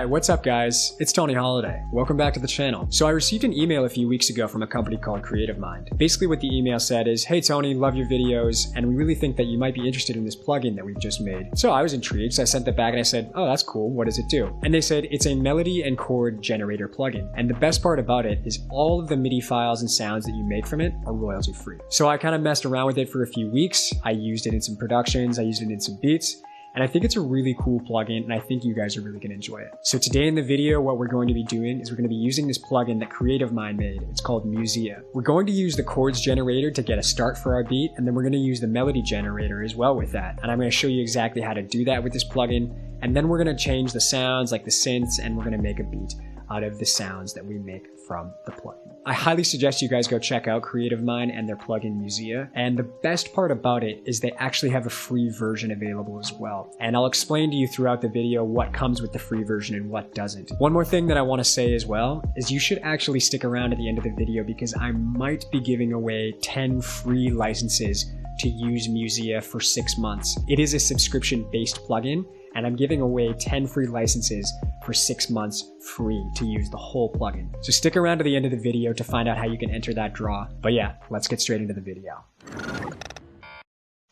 Hi, what's up guys? It's Tony Holiday. Welcome back to the channel. So I received an email a few weeks ago from a company called Creative Mind. Basically what the email said is, hey Tony, love your videos, and we really think that you might be interested in this plugin that we've just made. So I was intrigued, so I sent that back and I said, oh, that's cool, what does it do? And they said, it's a melody and chord generator plugin. And the best part about it is all of the MIDI files and sounds that you make from it are royalty free. So I kind of messed around with it for a few weeks. I used it in some productions, I used it in some beats, and I think it's a really cool plugin, and I think you guys are really gonna enjoy it. So today in the video, what we're going to be doing is we're gonna be using this plugin that Creative Mind made. It's called MUSIA. We're going to use the chords generator to get a start for our beat, and then we're gonna use the melody generator as well with that. And I'm gonna show you exactly how to do that with this plugin, and then we're gonna change the sounds like the synths, and we're gonna make a beat out of the sounds that we make from the plugin. I highly suggest you guys go check out Creative Mind and their plugin MUSIA. And the best part about it is they actually have a free version available as well. And I'll explain to you throughout the video what comes with the free version and what doesn't. One more thing that I want to say as well is you should actually stick around at the end of the video because I might be giving away 10 free licenses to use MUSIA for 6 months. It is a subscription-based plugin, and I'm giving away 10 free licenses for 6 months free to use the whole plugin. So stick around to the end of the video to find out how you can enter that draw. But yeah, let's get straight into the video.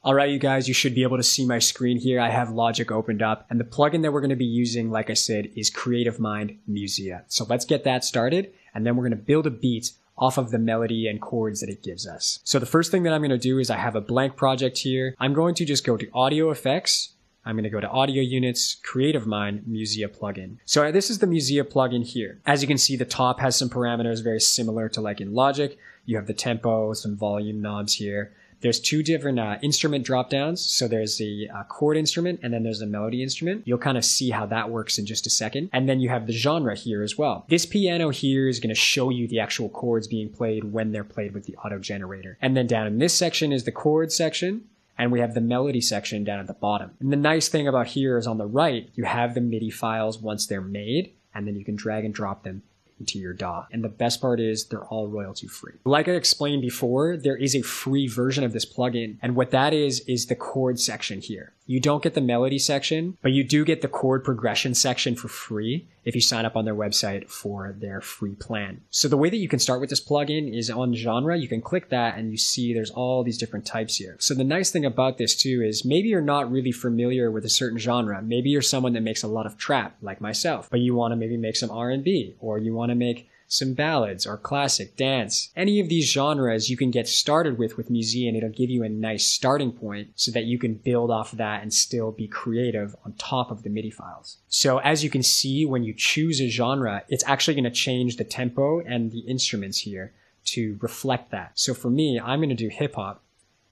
Alright you guys, you should be able to see my screen here. I have Logic opened up, and the plugin that we're going to be using, like I said, is Creative Mind MUSIA. So let's get that started, and then we're going to build a beat off of the melody and chords that it gives us. So the first thing that I'm going to do is I have a blank project here. I'm going to just go to Audio Effects. I'm going to go to Audio Units, Creative Mind, MUSIA plugin. So this is the MUSIA plugin here. As you can see, the top has some parameters very similar to like in Logic. You have the tempo, some volume knobs here. There's two different instrument dropdowns. So there's the chord instrument and then there's a melody instrument. You'll kind of see how that works in just a second. And then you have the genre here as well. This piano here is going to show you the actual chords being played when they're played with the auto generator. And then down in this section is the chord section. And we have the melody section down at the bottom. And the nice thing about here is on the right, you have the MIDI files once they're made, and then you can drag and drop them into your DAW. And the best part is they're all royalty free. Like I explained before, there is a free version of this plugin. And what that is the chord section here. You don't get the melody section, but you do get the chord progression section for free if you sign up on their website for their free plan. So the way that you can start with this plugin is on genre. You can click that and you see there's all these different types here. So the nice thing about this too is maybe you're not really familiar with a certain genre. Maybe you're someone that makes a lot of trap like myself, but you want to maybe make some R&B, or you want to make some ballads or classic dance. Any of these genres you can get started with MUSIA, and it'll give you a nice starting point so that you can build off of that and still be creative on top of the MIDI files. So as you can see, when you choose a genre, it's actually going to change the tempo and the instruments here to reflect that. So for me, I'm going to do hip hop,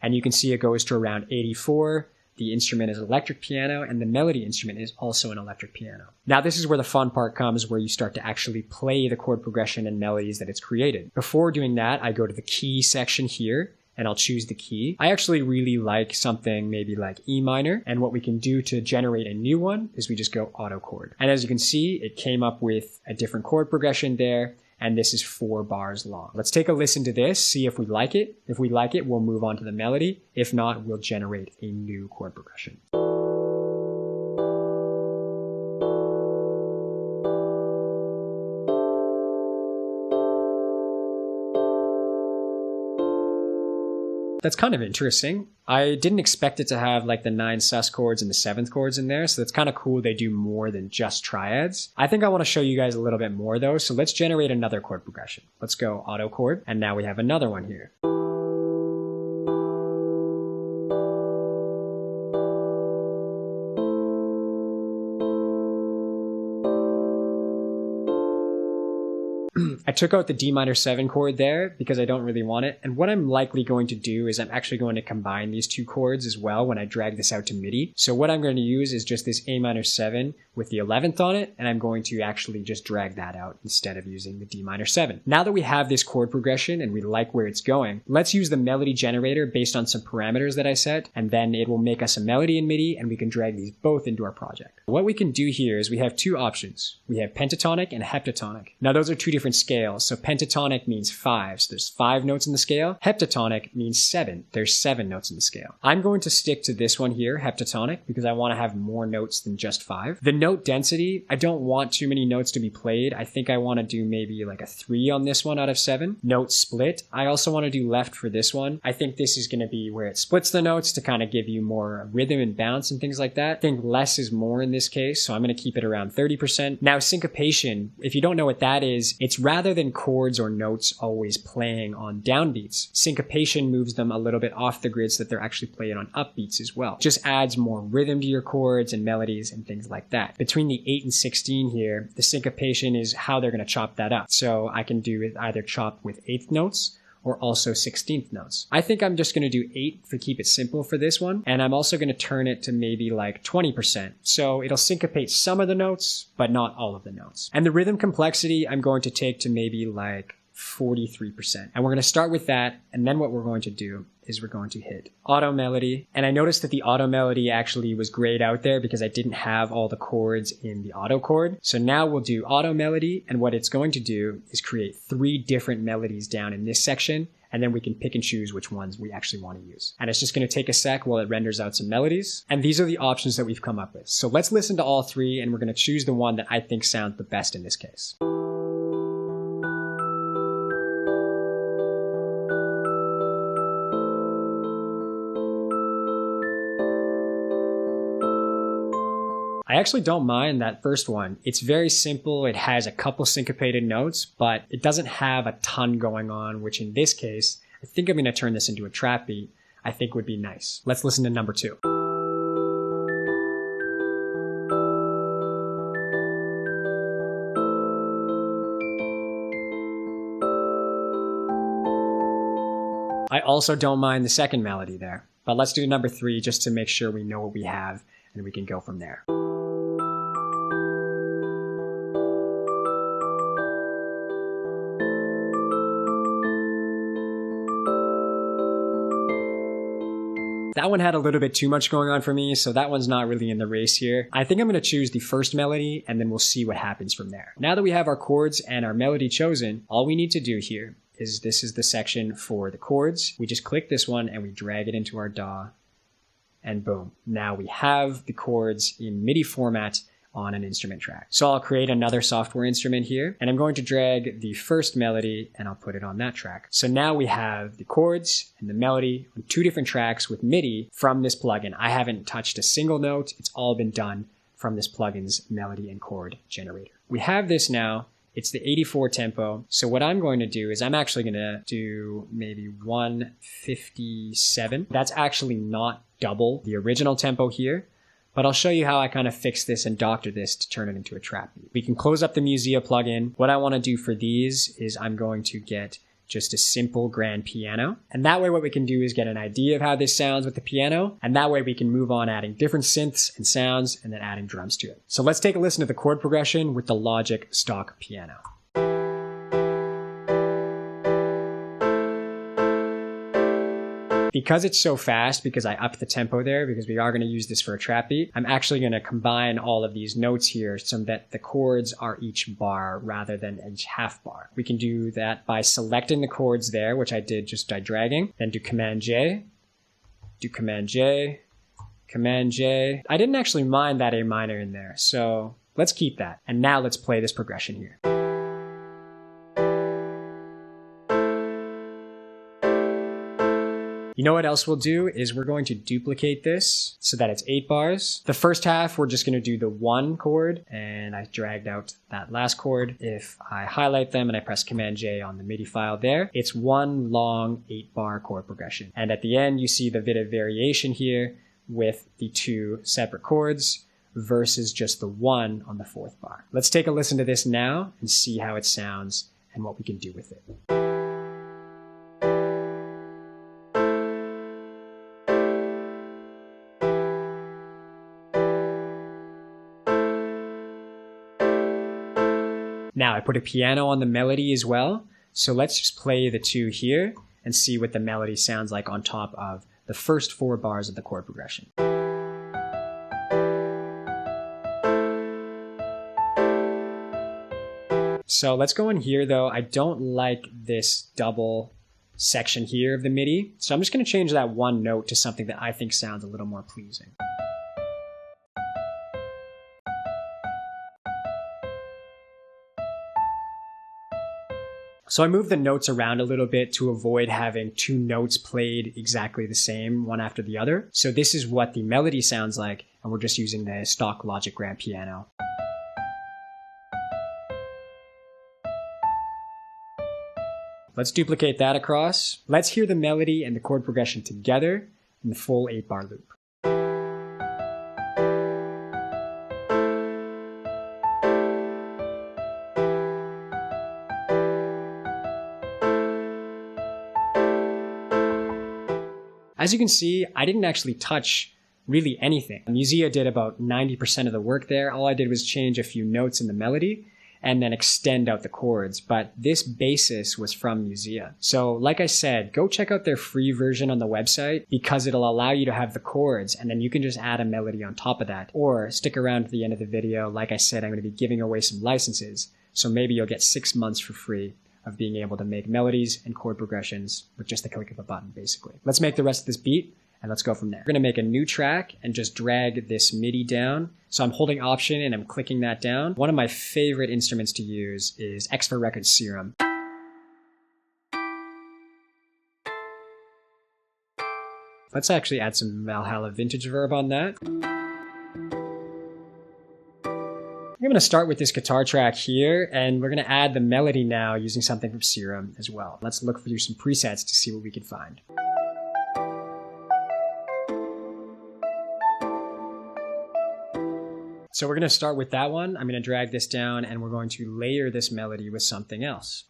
and you can see it goes to around 84. The instrument is electric piano, and the melody instrument is also an electric piano. Now this is where the fun part comes, where you start to actually play the chord progression and melodies that it's created. Before doing that, I go to the key section here, and I'll choose the key. I actually really like something maybe like E minor, and what we can do to generate a new one is we just go Auto-Chord. And as you can see, it came up with a different chord progression there, and this is 4 bars long. Let's take a listen to this, see if we like it. If we like it, we'll move on to the melody. If not, we'll generate a new chord progression. That's kind of interesting. I didn't expect it to have like the 9 sus chords and the 7th chords in there, so that's kind of cool they do more than just triads. I think I want to show you guys a little bit more though, so let's generate another chord progression. Let's go Auto-Chord, and now we have another one here. I took out the D minor 7 chord there because I don't really want it. And what I'm likely going to do is I'm actually going to combine these 2 chords as well when I drag this out to MIDI. So what I'm going to use is just this A minor 7 with the 11th on it, and I'm going to actually just drag that out instead of using the D minor 7. Now that we have this chord progression and we like where it's going, let's use the melody generator based on some parameters that I set, and then it will make us a melody in MIDI, and we can drag these both into our project. What we can do here is we have 2 options. We have pentatonic and heptatonic. Now those are 2 different different scales. So pentatonic means 5, so there's 5 notes in the scale. Heptatonic means 7, there's 7 notes in the scale. I'm going to stick to this one here, heptatonic, because I want to have more notes than just 5. The note density, I don't want too many notes to be played. I think I want to do maybe like a 3 on this one out of 7. Note split, I also want to do left for this one. I think this is going to be where it splits the notes to kind of give you more rhythm and bounce and things like that. I think less is more in this case, so I'm going to keep it around 30%. Now syncopation, if you don't know what that is, it's rather than chords or notes always playing on downbeats, syncopation moves them a little bit off the grid so that they're actually playing on upbeats as well. Just adds more rhythm to your chords and melodies and things like that. Between the 8 and 16 here, the syncopation is how they're going to chop that up. So I can do it either chop with 8th notes or also 16th notes. I think I'm just going to do 8 to keep it simple for this one. And I'm also going to turn it to maybe like 20%. So it'll syncopate some of the notes, but not all of the notes. And the rhythm complexity, I'm going to take to maybe like 43%. And we're going to start with that. And then what we're going to do is we're going to hit auto melody. And I noticed that the auto melody actually was grayed out there because I didn't have all the chords in the Auto-Chord. So now we'll do auto melody. And what it's going to do is create 3 different melodies down in this section. And then we can pick and choose which ones we actually want to use. And it's just going to take a sec while it renders out some melodies. And these are the options that we've come up with. So let's listen to all 3 and we're going to choose the one that I think sounds the best in this case. I actually don't mind that first one. It's very simple. It has a couple syncopated notes, but it doesn't have a ton going on, which in this case, I think I'm going to turn this into a trap beat. I think would be nice. Let's listen to number 2. I also don't mind the second melody there, but let's do number 3 just to make sure we know what we have and we can go from there. That one had a little bit too much going on for me, so that one's not really in the race here. I think I'm going to choose the first melody, and then we'll see what happens from there. Now that we have our chords and our melody chosen, all we need to do here is this is the section for the chords. We just click this one, and we drag it into our DAW, and boom. Now we have the chords in MIDI format on an instrument track. So I'll create another software instrument here, and I'm going to drag the first melody and I'll put it on that track. So now we have the chords and the melody on 2 different tracks with MIDI from this plugin. I haven't touched a single note. It's all been done from this plugin's melody and chord generator. We have this now. It's the 84 tempo. So what I'm going to do is I'm actually going to do maybe 157. That's actually not double the original tempo here. But I'll show you how I kind of fix this and doctor this to turn it into a trap beat. We can close up the MUSIA plugin. What I want to do for these is I'm going to get just a simple grand piano. And that way what we can do is get an idea of how this sounds with the piano. And that way we can move on adding different synths and sounds and then adding drums to it. So let's take a listen to the chord progression with the Logic stock piano. Because it's so fast, because I upped the tempo there, because we are going to use this for a trap beat, I'm actually going to combine all of these notes here so that the chords are each bar rather than each half bar. We can do that by selecting the chords there, which I did just by dragging, then do Command J, do Command J, Command J. I didn't actually mind that A minor in there, so let's keep that. And now let's play this progression here. You know what else we'll do is we're going to duplicate this so that it's 8 bars. The first half, we're just going to do the 1 chord, and I dragged out that last chord. If I highlight them and I press Command J on the MIDI file there, it's 1 long 8-bar chord progression. And at the end, you see the bit of variation here with the 2 separate chords versus just the 1 on the 4th bar. Let's take a listen to this now and see how it sounds and what we can do with it. Now I put a piano on the melody as well. So let's just play the 2 here and see what the melody sounds like on top of the first 4 bars of the chord progression. So let's go in here though. I don't like this double section here of the MIDI. So I'm just going to change that one note to something that I think sounds a little more pleasing. So I moved the notes around a little bit to avoid having two notes played exactly the same, one after the other. So this is what the melody sounds like, and we're just using the stock Logic grand piano. Let's duplicate that across. Let's hear the melody and the chord progression together in the full 8-bar loop. As you can see, I didn't actually touch really anything. MUSIA did about 90% of the work there. All I did was change a few notes in the melody and then extend out the chords. But this basis was from MUSIA. So like I said, go check out their free version on the website because it'll allow you to have the chords and then you can just add a melody on top of that. Or stick around to the end of the video. Like I said, I'm going to be giving away some licenses. So maybe you'll get 6 months for free of being able to make melodies and chord progressions with just the click of a button, basically. Let's make the rest of this beat and let's go from there. We're gonna make a new track and just drag this MIDI down. So I'm holding Option and I'm clicking that down. One of my favorite instruments to use is X4 Records Serum. Let's actually add some Valhalla Vintage Verb on that. I'm going to start with this guitar track here, and we're going to add the melody now using something from Serum as well. Let's look through some presets to see what we can find. So we're going to start with that one. I'm going to drag this down, and we're going to layer this melody with something else.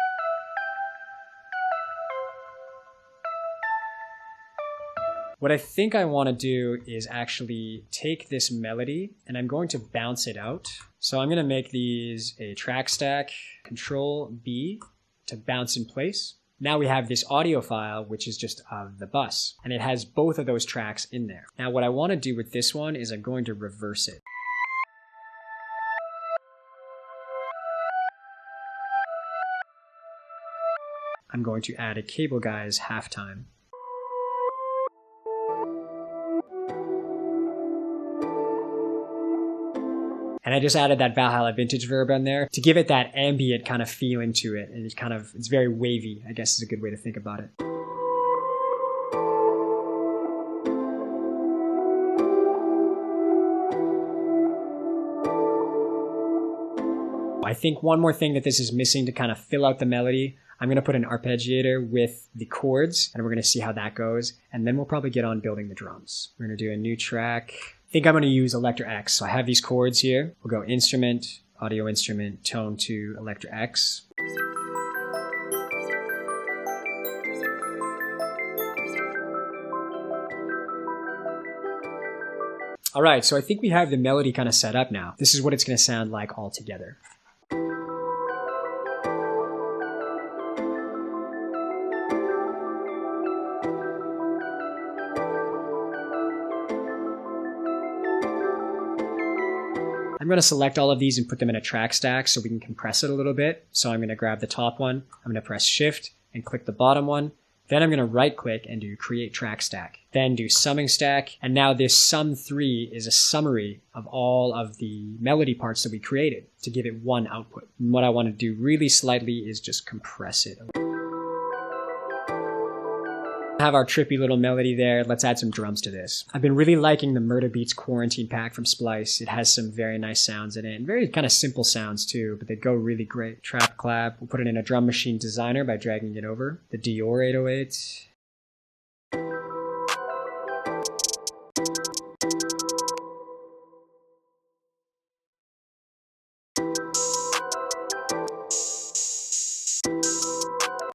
What I think I want to do is actually take this melody and I'm going to bounce it out. So I'm going to make these a track stack, Control B to bounce in place. Now we have this audio file, which is just of the bus, and it has both of those tracks in there. Now what I want to do with this one is I'm going to reverse it. I'm going to add a Cable Guys halftime. And I just added that Valhalla Vintage Verb on there to give it that ambient kind of feeling to it. And it's very wavy, I guess is a good way to think about it. I think one more thing that this is missing to kind of fill out the melody, I'm going to put an arpeggiator with the chords and we're going to see how that goes. And then we'll probably get on building the drums. We're going to do a new track. I think I'm going to use Electra X. So I have these chords here. We'll go Instrument, Audio Instrument, Tone to Electra X. All right, so I think we have the melody kind of set up now. This is what it's going to sound like all together. I'm going to select all of these and put them in a track stack so we can compress it a little bit. So I'm going to grab the top one, I'm going to press Shift and click the bottom one. Then I'm going to right click and do Create Track Stack. Then do Summing Stack. And now this Sum 3 is a summary of all of the melody parts that we created to give it one output. And what I want to do really slightly is just compress it. Have our trippy little melody there. Let's add some drums to this. I've been really liking the Murder Beats Quarantine Pack from Splice. It has some very nice sounds in it and very kind of simple sounds too, but they go really great. Trap clap. We'll put it in a Drum Machine Designer by dragging it over. The Dior 808.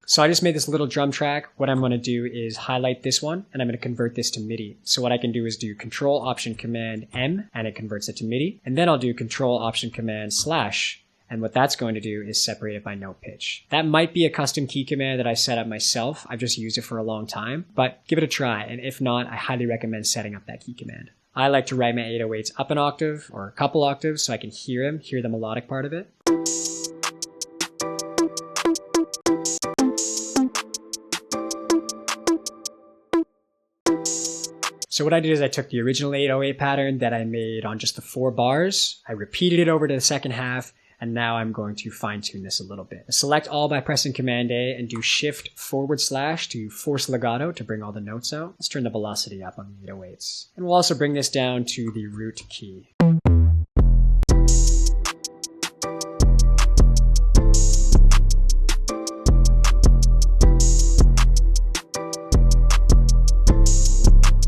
So I just made this little drum track. What I'm going to do is highlight this one and I'm going to convert this to MIDI. So what I can do is do Control Option Command M and it converts it to MIDI. And then I'll do Control Option Command / and what that's going to do is separate it by note pitch. That might be a custom key command that I set up myself. I've just used it for a long time, but give it a try. And if not, I highly recommend setting up that key command. I like to write my 808s up an octave or a couple octaves so I can hear the melodic part of it. So what I did is I took the original 808 pattern that I made on just the 4 bars. I repeated it over to the second half, and now I'm going to fine tune this a little bit. Select all by pressing Command A and do Shift / to force legato to bring all the notes out. Let's turn the velocity up on the 808s. And we'll also bring this down to the root key.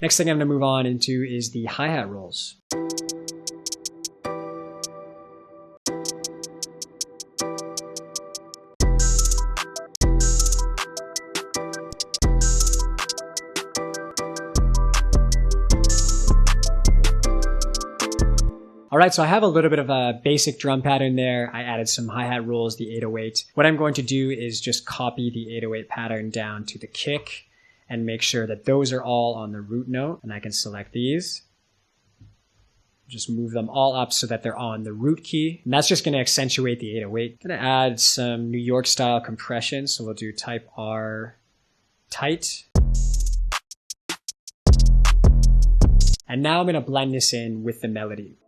Next thing I'm going to move on into is the hi-hat rolls. Alright, so I have a little bit of a basic drum pattern there. I added some hi-hat rolls, the 808. What I'm going to do is just copy the 808 pattern down to the kick and make sure that those are all on the root note. And I can select these. Just move them all up so that they're on the root key. And that's just going to accentuate the 808. I'm going to add some New York style compression. So we'll do type R tight. And now I'm going to blend this in with the melody.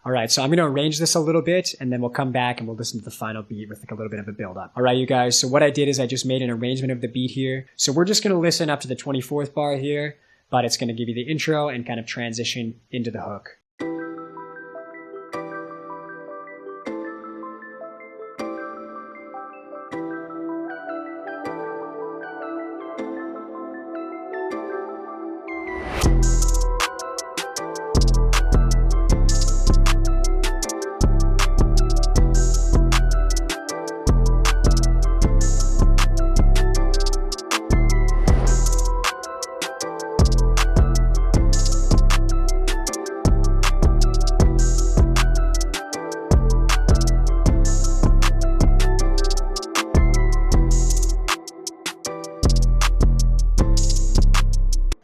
Alright, so I'm going to arrange this a little bit, and then we'll come back and we'll listen to the final beat with like a little bit of a build up. Alright, you guys, so what I did is I just made an arrangement of the beat here. So we're just going to listen up to the 24th bar here, but it's going to give you the intro and kind of transition into the hook.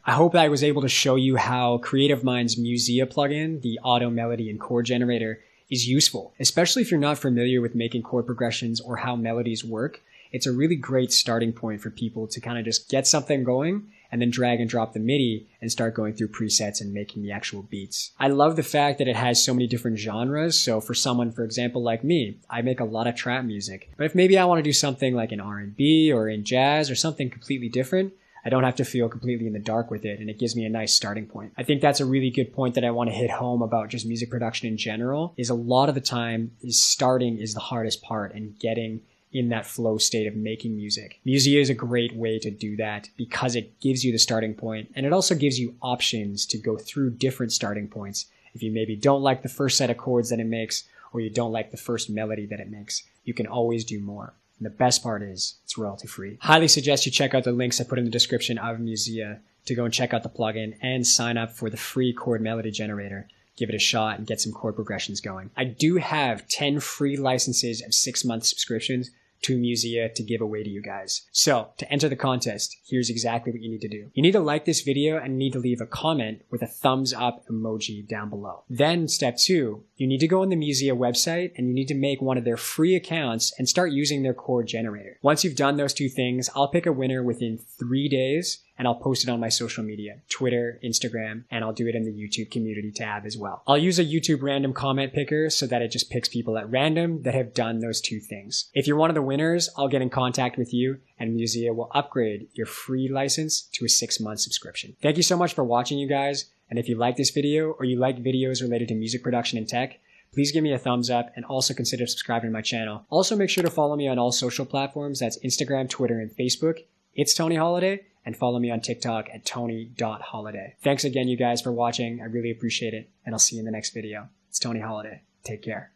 I hope I was able to show you how Creative Mind's MUSIA plugin, the auto melody and chord generator, is useful, especially if you're not familiar with making chord progressions or how melodies work. It's a really great starting point for people to kind of just get something going and then drag and drop the MIDI and start going through presets and making the actual beats. I love the fact that it has so many different genres. So for someone, for example, like me, I make a lot of trap music. But if maybe I want to do something like in R&B or in jazz or something completely different, I don't have to feel completely in the dark with it, and it gives me a nice starting point. I think that's a really good point that I want to hit home about just music production in general, is a lot of the time starting is the hardest part and getting in that flow state of making music. MUSIA is a great way to do that because it gives you the starting point, and it also gives you options to go through different starting points. If you maybe don't like the first set of chords that it makes, or you don't like the first melody that it makes, you can always do more. And the best part is it's royalty free. Highly suggest you check out the links I put in the description of MUSIA to go and check out the plugin and sign up for the free chord melody generator. Give it a shot and get some chord progressions going. I do have 10 free licenses of 6-month subscriptions to MUSIA to give away to you guys. So to enter the contest, here's exactly what you need to do. You need to like this video and need to leave a comment with a thumbs up emoji down below. Then step 2, you need to go on the MUSIA website and you need to make one of their free accounts and start using their chord generator. Once you've done those 2 things, I'll pick a winner within 3 days and I'll post it on my social media, Twitter, Instagram, and I'll do it in the YouTube community tab as well. I'll use a YouTube random comment picker so that it just picks people at random that have done those 2 things. If you're one of the winners, I'll get in contact with you and MUSIA will upgrade your free license to a 6-month subscription. Thank you so much for watching, you guys. And if you like this video or you like videos related to music production and tech, please give me a thumbs up and also consider subscribing to my channel. Also make sure to follow me on all social platforms. That's Instagram, Twitter, and Facebook. It's Tony Holiday. And follow me on TikTok at tony.holiday. Thanks again, you guys, for watching. I really appreciate it. And I'll see you in the next video. It's Tony Holiday. Take care.